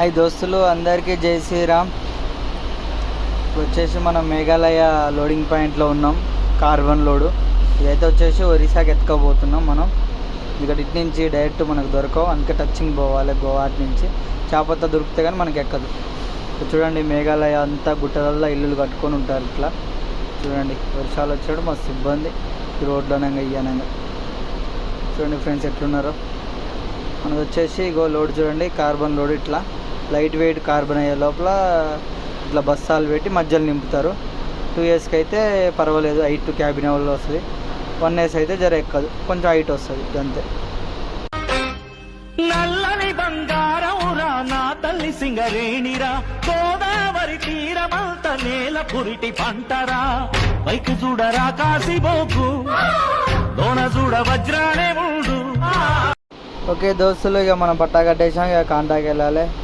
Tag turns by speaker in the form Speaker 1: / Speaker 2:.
Speaker 1: Hi దోస్తులు అందరికీ జై శ్రీరామ్. ఇప్పుడు వచ్చేసి మనం మేఘాలయ లోడింగ్ పాయింట్లో ఉన్నాం. కార్బన్ లోడు ఇదైతే వచ్చేసి ఒరిస్సాకి ఎత్తుకోబోతున్నాం మనం. ఇక్కడ ఇటు నుంచి డైరెక్ట్ మనకు దొరకవు, అందుకే టచింగ్ పోవాలి గోవాటి నుంచి. చేపత్త దొరికితే కానీ మనకి ఎక్కదు. చూడండి మేఘాలయ అంతా గుట్టలల్లో ఇల్లులు కట్టుకొని ఉంటారు. ఇట్లా చూడండి వర్షాలు వచ్చాడు మస్తు ఇబ్బంది ఈ రోడ్లు అనగా ఇయ్యనంగా. చూడండి ఫ్రెండ్స్ ఎట్లున్నారో. మనకు వచ్చేసి ఇగో లోడ్ చూడండి, కార్బన్ లోడ్. ఇట్లా లైట్ వెయిట్ కార్బన్ అయ్యే లోపల ఇట్లా బస్సాలు పెట్టి మధ్యలో నింపుతారు. 2 yearsకి అయితే పర్వాలేదు, హైట్ క్యాబిన్ వల్ల వస్తుంది. 1 years అయితే జర ఎక్కదు, కొంచెం హైట్ వస్తుంది అంతే.
Speaker 2: నల్లని బంగారమురా నా తల్లి సింగరేణిరా, గోదావరి తీరమంత నేల పురిటి పంటరా. పైకి చూడరా కాసిబోకు, లోన చూడ వజ్రానే ఉండు.
Speaker 1: ఓకే దోస్తులు, ఇక మనం పట్టా కట్టేసాం, ఇక కాంటాకి వెళ్ళాలి.